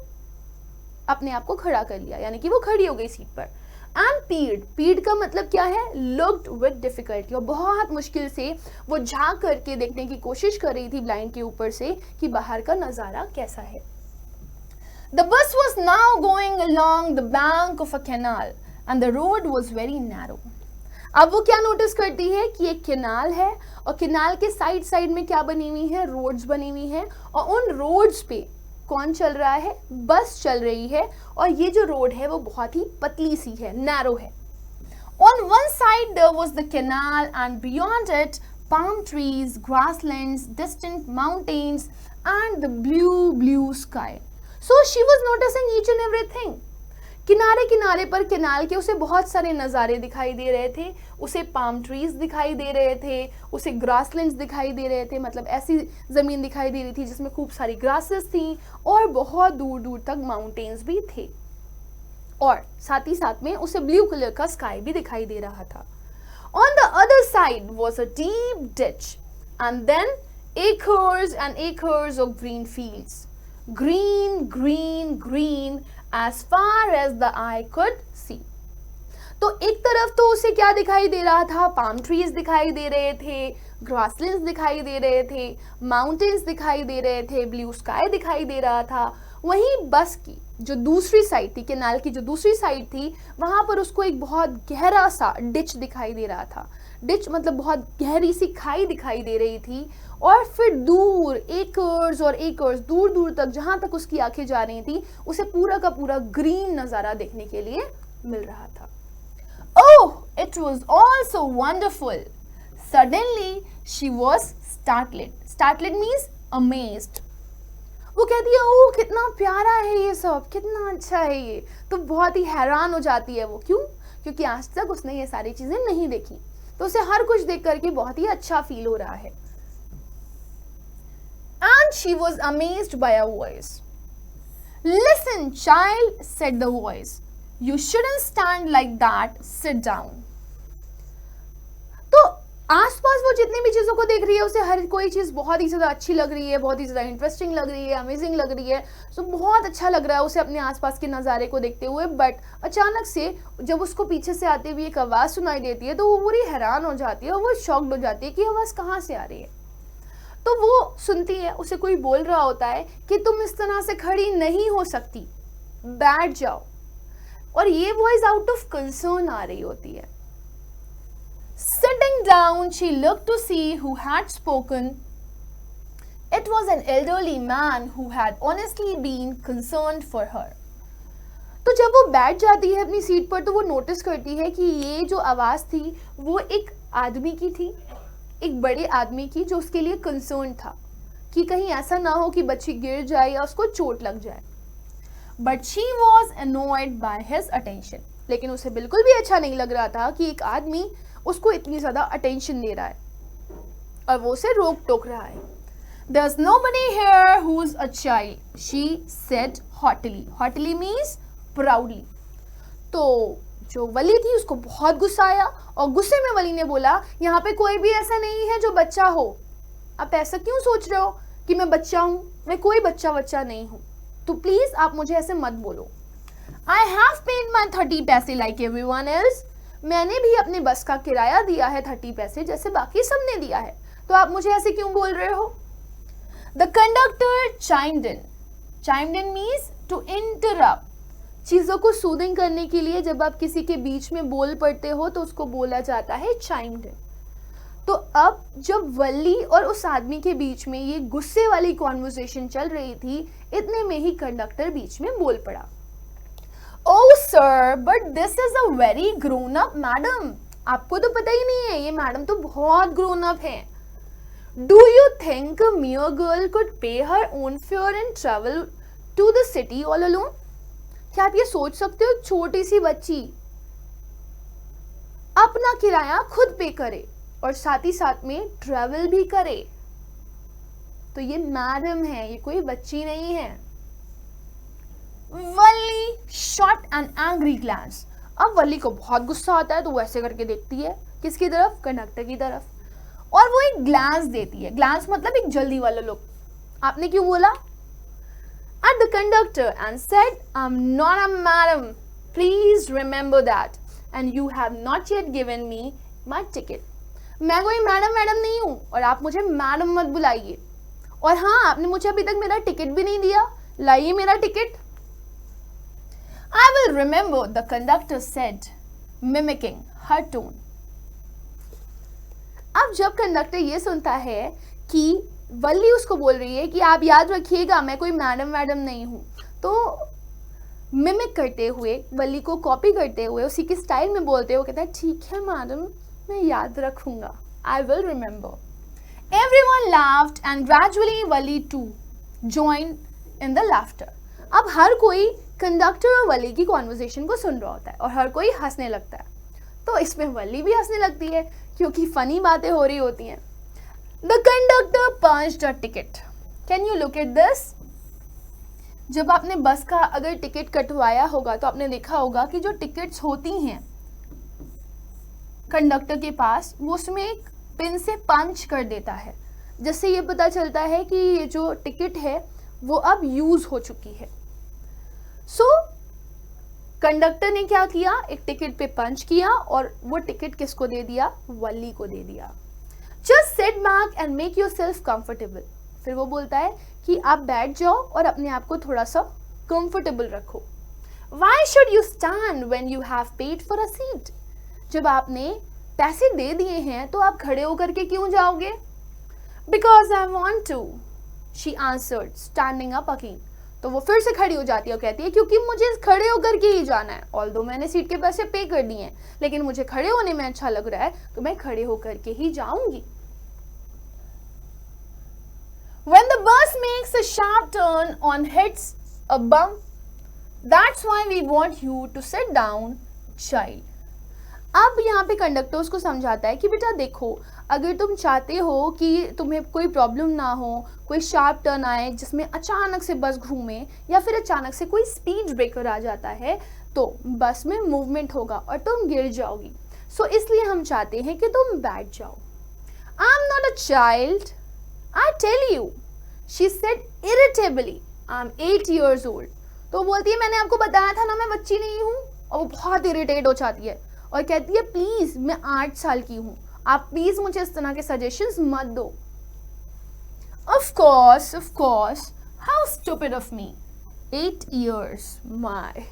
अपने आप को खड़ा कर लिया, यानी कि वो खड़ी हो गई सीट पर। एंड पीड, पीड का मतलब क्या है? लुक्ड विद डिफिकल्टी, और बहुत मुश्किल से वो झांक करके देखने की कोशिश कर रही थी ब्लाइंड के ऊपर से कि बाहर का नज़ारा कैसा है। The bus was now going along the bank of a canal and the road was very narrow. अब वो क्या नोटिस करती है कि एक कैनाल है और कैनाल के साइड साइड में क्या बनी हुई है? रोड्स बनी हुई हैं, और उन रोड्स पे कौन चल रहा है? बस चल रही है, और ये जो रोड है वो बहुत ही पतली सी है, नैरो है। On one side there was the canal and beyond it palm trees, grasslands, distant mountains and the blue sky. So she was noticing each and everything. किनारे किनारे पर कैनाल के उसे बहुत सारे नज़ारे दिखाई दे रहे थे, उसे पाम ट्रीज दिखाई दे रहे थे, उसे ग्रासलैंड्स दिखाई दे रहे थे, मतलब ऐसी ज़मीन दिखाई दे रही थी जिसमें खूब सारी ग्रासेस थी और बहुत दूर दूर तक माउंटेन्स भी थे, और साथ ही साथ में उसे ब्लू कलर का स्काई भी दिखाई दे रहा था। On the other side was a deep ditch, and then acres and acres of green fields. Green, green, green as far as the eye could see. तो एक तरफ तो उसे क्या दिखाई दे रहा था, पाम ट्रीज दिखाई दे रहे थे, ग्रासलैंड्स दिखाई दे रहे थे, माउंटेन्स दिखाई दे रहे थे, ब्लू स्काई दिखाई दे रहा था। वहीं बस की जो दूसरी साइड थी, कैनाल की जो दूसरी साइड थी, वहां पर उसको एक बहुत गहरा सा डिच दिखाई दे रहा था। डिच मतलब बहुत गहरी सी खाई दिखाई दे रही थी। और फिर दूर एकर्स और एकर्स, दूर दूर तक, जहां तक उसकी आंखें जा रही थी, उसे पूरा का पूरा ग्रीन नजारा देखने के लिए मिल रहा था। Oh, it was all so wonderful. Suddenly, she was startled. Startled means amazed. वो कहती है, ओह कितना प्यारा है ये सब, कितना अच्छा है ये। तो बहुत ही हैरान हो जाती है वो। क्यों? क्योंकि आज तक उसने ये सारी चीजें नहीं देखी, तो उसे हर कुछ देख करके बहुत ही अच्छा फील हो रहा है। And she was amazed by a voice. Listen, child, said the voice. You shouldn't stand like that. Sit down. तो आसपास वो जितनी भी चीजों को देख रही है, उसे हर कोई चीज बहुत ही ज्यादा अच्छी लग रही है, बहुत ही ज्यादा इंटरेस्टिंग लग रही है, अमेजिंग लग रही है। सो बहुत अच्छा लग रहा है उसे अपने आसपास के नज़ारे को देखते हुए। बट अचानक से जब उसको पीछे से आती हुई एक आवाज़ सुनाई देती है, तो वो पूरी हैरान हो जाती है और वो शॉक्ड हो जाती है कि आवाज़ कहाँ से आ रही है। तो वो सुनती है, उसे कोई बोल रहा होता है कि तुम इस तरह से खड़ी नहीं हो सकती, बैठ जाओ। और ये वॉइस आउट ऑफ कंसर्न आ रही होती है। Sitting down, she looked to see who had spoken. It was an elderly man who had honestly been concerned for her. तो जब वो बैठ जाती है अपनी सीट पर, तो वो नोटिस करती है कि ये जो आवाज़ थी वो एक आदमी की थी, एक बड़े आदमी की, जो उसके लिए कंसर्न था कि कहीं ऐसा ना हो कि बच्ची गिर जाए या उसको चोट लग जाए। But she was annoyed by his attention. लेकिन उसे बिल्कुल भी अच्छा नहीं लग रहा था कि एक आदमी उसको इतनी ज़्यादा अटेंशन दे रहा है और वो उसे रोक टोक रहा है। There's nobody here who's a child, she said haughtily. Haughtily means proudly. तो जो वली थी उसको बहुत गुस्सा आया और गुस्से में वली ने बोला, यहाँ पे कोई भी ऐसा नहीं है जो बच्चा हो। आप ऐसा क्यों सोच रहे हो कि मैं बच्चा हूँ? मैं कोई बच्चा नहीं हूँ, तो प्लीज आप मुझे ऐसे मत बोलो। I have paid my 30 पैसे like everyone else. मैंने भी अपने बस का किराया दिया है 30 पैसे, जैसे बाकी सबने दिया है, तो आप मुझे ऐसे क्यों बोल रहे हो? The conductor chimed in. Chimed in means to interrupt. चीज़ों को सूदिंग करने के लिए जब आप किसी के बीच में बोल पड़ते हो तो उसको बोला जाता है chimed in. तो अब जब वल्ली और उस आदमी के बीच में ये गुस्से वाली कॉन्वर्सेशन चल रही थी, इतने में ही कंडक्टर बीच में बोल पड़ा। Oh sir, but this is a very grown up madam. आपको तो पता ही नहीं है, ये मैडम तो बहुत ग्रोन अप है। Do you think a mere girl could pay her own fare and travel to the city all alone? क्या आप ये सोच सकते हो छोटी सी बच्ची अपना किराया खुद पे करे और साथ ही साथ में ट्रैवल भी करे? तो ये मैडम है, ये कोई बच्ची नहीं है। वल्ली शॉट एन एंग्री ग्लांस। अब वल्ली को बहुत गुस्सा आता है, तो वो ऐसे करके देखती है किसकी तरफ? कंडक्टर की तरफ, और वो एक ग्लांस देती है। ग्लांस मतलब एक जल्दी वाला लुक। आपने क्यों बोला? At the conductor and said, I'm not a madam. Please remember that. And you have not yet given me my ticket. मैं कोई मैडम नहीं हूँ और आप मुझे मैडम मत बुलाइए। और हाँ, आपने मुझे अभी तक मेरा टिकट भी नहीं दिया। लाइए मेरा ticket. I will remember, the conductor said, mimicking her tone. अब जब कंडक्टर ये सुनता है कि वल्ली उसको बोल रही है कि आप याद रखिएगा मैं कोई मैडम नहीं हूँ, तो मिमिक करते हुए, वल्ली को कॉपी करते हुए, उसी की स्टाइल में बोलते हुए कहता है, ठीक है मैडम, मैं याद रखूंगा। I will remember. Everyone laughed and gradually Valli too joined in the laughter. अब हर कोई कंडक्टर और वल्ली की कॉन्वर्सेशन को सुन रहा होता है और हर कोई हंसने लगता है। तो इसमें वल्ली भी हंसने लगती है क्योंकि फनी बातें हो रही होती हैं। The conductor punched a ticket. Can you look at this? जब आपने बस का अगर टिकट कटवाया होगा तो आपने देखा होगा कि जो टिकट्स होती हैं कंडक्टर के पास, वो उसमें एक पिन से पंच कर देता है, जिससे ये पता चलता है कि ये जो टिकट है वो अब यूज हो चुकी है। सो कंडक्टर ने क्या किया, एक टिकट पे पंच किया और वो टिकट किसको दे दिया, वली को दे दिया। Just sit back and make yourself comfortable. फिर वो बोलता है कि आप बैठ जाओ और अपने आप को थोड़ा सा कंफर्टेबल रखो। Why should you stand when you have paid for a seat? जब आपने पैसे दे दिए हैं तो आप खड़े होकर के क्यों जाओगे? Because I want to, she answered, standing up again. तो वो फिर से खड़ी हो जाती है और कहती है क्योंकि मुझे खड़े होकर के ही जाना है। Although मैंने सीट के पैसे पे कर दिए हैं, लेकिन मुझे खड़े होने में अच्छा लग रहा है तो मैं खड़े होकर के ही जाऊंगी। When the bus makes a sharp turn on hits a bump, that's why we want you to sit down, child. अब यहाँ पे कंडक्टर उसको समझाता है कि बेटा देखो, अगर तुम चाहते हो कि तुम्हें कोई प्रॉब्लम ना हो, कोई शार्प टर्न आए जिसमें अचानक से बस घूमे या फिर अचानक से कोई स्पीड ब्रेकर आ जाता है तो बस में मूवमेंट होगा और तुम गिर जाओगी। सो इसलिए हम चाहते हैं कि तुम बैठ जाओ। I am not a child, I tell you, she said irritably, I am 8 years old. तो बोलती है मैंने आपको बताया था ना मैं बच्ची नहीं हूँ। और वो बहुत इरिटेट हो जाती है और कहती है प्लीज मैं 8 साल की हूँ, आप प्लीज मुझे इस तरह के सजेशंस मत दो। Of course, how stupid of me, 8 years, my.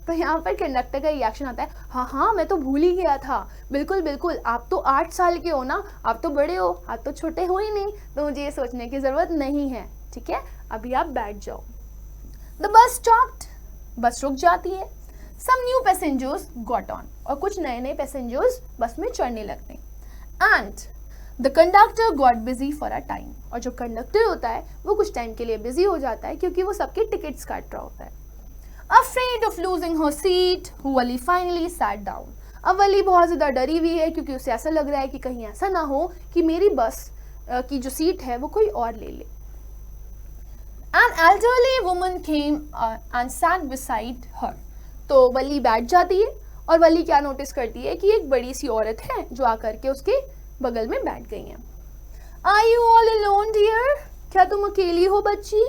तो यहाँ पर कंडक्टर का रिएक्शन आता है, हाँ मैं तो भूल ही गया था, बिल्कुल आप तो 8 साल के हो ना, आप तो बड़े हो, आप तो छोटे हो ही नहीं, तो मुझे ये सोचने की जरूरत नहीं है, ठीक है, अभी आप बैठ जाओ। The bus stopped. बस रुक जाती है। Some new passengers got on. और कुछ नए नए पैसेंजर्स बस में चढ़ने लगते हैं। And the conductor got busy for a time. और जो कंडक्टर होता है वो कुछ टाइम के लिए बिजी हो जाता है क्योंकि वो सबके टिकट्स काट रहा होता है। Afraid of losing her seat, Wali finally sat down. अब वली बहुत ज़्यादा डरी हुई है क्योंकि उसे ऐसा लग रहा है कि कहीं ऐसा ना हो कि मेरी बस की जो सीट है वो कोई और ले ले। An elderly woman came and sat beside her. तो वली बैठ जाती है और वली क्या नोटिस करती है कि एक बड़ी सी औरत है जो आकर के उसके बगल में बैठ गई है। Are you all alone, dear? क्या तुम अकेली हो बच्ची?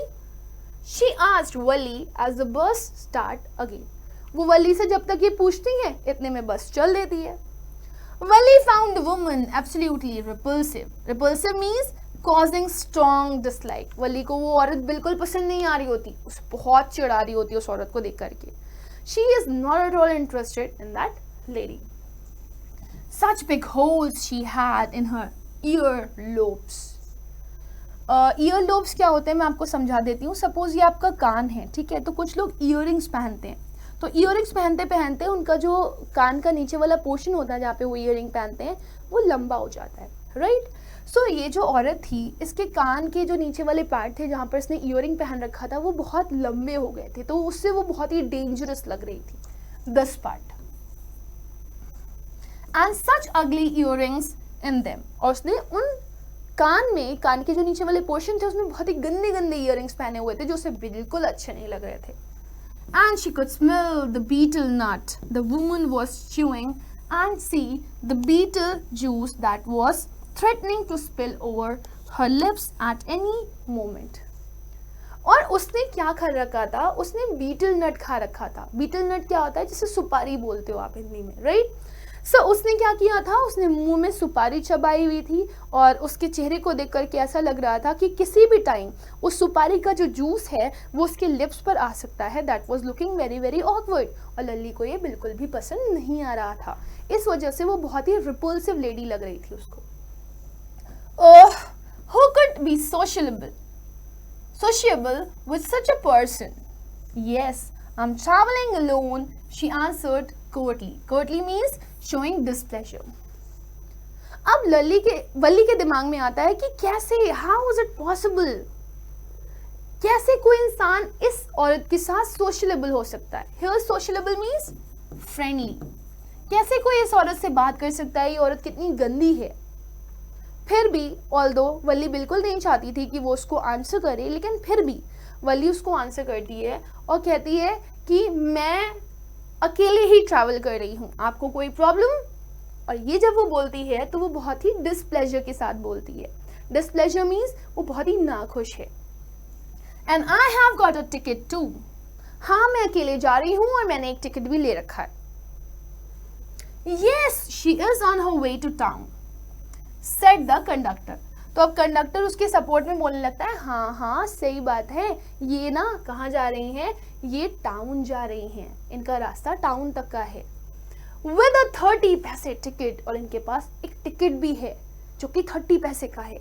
She asked Wali as the bus start again. वो वली से जब तक ये पूछती है इतने में बस चल देती है। Wali found the woman absolutely repulsive. Repulsive means causing strong dislike. वली को वो औरत बिल्कुल पसंद नहीं आ रही होती, उसे बहुत चिढ़ा रही होती है उस औरत को देख करके। She is not at all interested in that lady. Such big holes she had in her earlobes. Earlobes क्या होते हैं मैं आपको समझा देती हूँ। सपोज ये आपका कान है, ठीक है, तो कुछ लोग ईयरिंग्स पहनते हैं, तो ईयरिंग्स पहनते पहनते उनका जो कान का नीचे वाला पोर्शन होता है जहाँ पे वो ईयरिंग पहनते हैं वो लंबा हो जाता है, राइट। सो ये जो औरत थी इसके कान के जो नीचे वाले पार्ट थे जहाँ पर इसने ईयरिंग पहन रखा था वो बहुत लंबे हो गए थे, तो उससे वो बहुत ही डेंजरस लग रही थी, दिस पार्ट। एंड सच अगली ईयरिंग्स इन देम, और उसने उन कान के जो नीचे वाले पोर्शन थे उसमें बहुत ही गंदे गंदे ईयरिंग्स पहने हुए थे जो उसे बिल्कुल अच्छे नहीं लग रहे थे। And she could smell the betel nut the woman was chewing and see the betel juice that was threatening to spill over her lips at any moment. और उसने क्या खा रखा था, उसने बीटल नट खा रखा था। बीटल नट क्या होता है, जिसे सुपारी बोलते हो आप हिंदी में, राइट। सो उसने क्या किया था, उसने मुंह में सुपारी चबाई हुई थी और उसके चेहरे को देख करके ऐसा लग रहा था कि किसी भी टाइम उस सुपारी का जो जूस है वो उसके लिप्स पर आ सकता है। That was looking very very awkward, और लल्ली को ये बिल्कुल भी पसंद नहीं आ रहा था। इस वजह से वो बहुत ही रिपल्सिव लेडी लग रही थी उसको। ओह, who could be sociable with such a person? Yes, I'm traveling alone, she answered curtly. Curtly means showing displeasure. अब वली के दिमाग में आता है कि कैसे, how is it possible, कैसे कोई इंसान इस औरत के साथ सोशलेबल हो सकता है। Here sociable means friendly. कैसे कोई इस औरत से बात कर सकता है, ये औरत कितनी गंदी है। फिर भी ऑल्दो वली बिल्कुल नहीं चाहती थी कि वो उसको आंसर करे, लेकिन फिर भी वली उसको आंसर करती है और कहती है कि मैं अकेले ही ट्रैवल कर रही हूँ, आपको कोई प्रॉब्लम? और ये जब वो बोलती है तो वो बहुत ही डिसप्लेजर के साथ बोलती है. डिसप्लेजर मीन्स वो बहुत ही नाखुश है. And I have got a ticket too. हाँ, मैं अकेले जा रही हूँ और मैंने एक टिकट भी ले रखा है. Yes, she is on her way to town, said the conductor. तो अब कंडक्टर उसके सपोर्ट में बोलने लगता है, हाँ हाँ सही बात है, ये ना कहाँ जा रही हैं, ये टाउन जा रही हैं, इनका रास्ता टाउन तक का है. With a 30 पैसे टिकट, और इनके पास एक टिकट भी है जो कि 30 पैसे का है.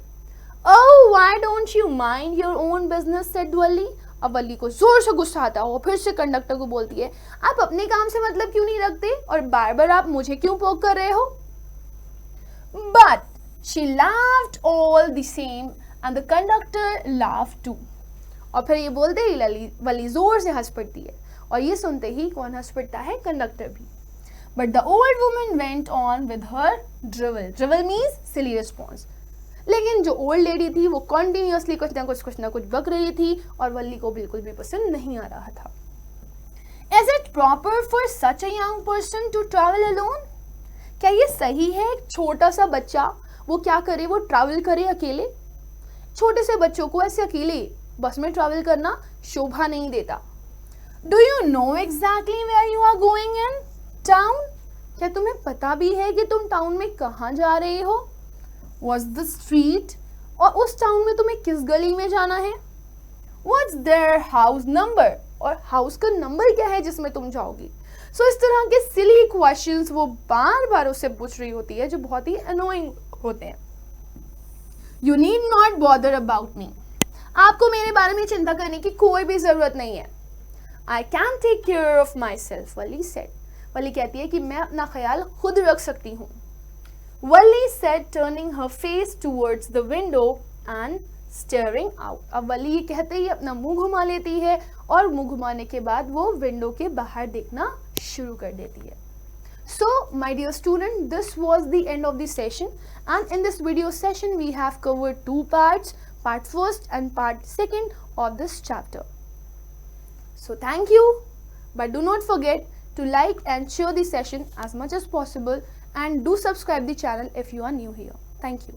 Oh, why don't you mind your own business, said वल्ली. अब वल्ली को जोर से गुस्सा आता है और फिर से कंडक्टर को बोलती है, आप अपने काम से मतलब क्यों नहीं रखते और बार बार आप मुझे क्यों पोक कर रहे हो. But she laughed all the same and the conductor laughed too. और फिर ये बोलते ही वल्ली जोर से हंस पड़ती है और ये सुनते ही कौन हंस पड़ता है, कंडक्टर भी. But the old woman went on with her drivel. Drivel means silly response. लेकिन जो ओल्ड लेडी थी वो कॉन्टिन्यूसली कुछ ना कुछ बक रही थी और वल्ली को बिल्कुल भी पसंद नहीं आ रहा था. Is it proper for such a young person to travel alone? क्या ये सही है एक छोटा सा बच्चा वो क्या करे, वो ट्रैवल करे अकेले. छोटे से बच्चों को ऐसे अकेले बस में ट्रैवल करना शोभा नहीं देता. Do you know exactly where you are going in town? क्या तुम्हें पता भी है कि तुम टाउन में कहाँ जा रहे हो. Was the street, और उस टाउन में तुम्हें किस गली में जाना है. What's their house number, और हाउस का नंबर क्या है जिसमें तुम जाओगी. सो इस तरह के सिली क्वेश्चंस वो बार बार उससे पूछ रही होती है जो बहुत ही अनोइंग होते हैं. You need not bother about me. आपको मेरे बारे में चिंता करने की कोई भी जरूरत नहीं है. I can take care of myself, Valli said. वल्ली कहती है कि मैं अपना ख्याल खुद रख सकती हूँ. Wally said, turning her face towards the window and staring out. अब वली ये कहते ही अपना मुंह घुमा लेती है और मुंह घुमाने के बाद वो विंडो के बाहर देखना शुरू कर देती है. So, my dear student, this was the end of the session, and in this video session we have covered two parts, part first and part second of this chapter. So, thank you, but do not forget to like and share the session as much as possible, and do subscribe the channel if you are new here. Thank you.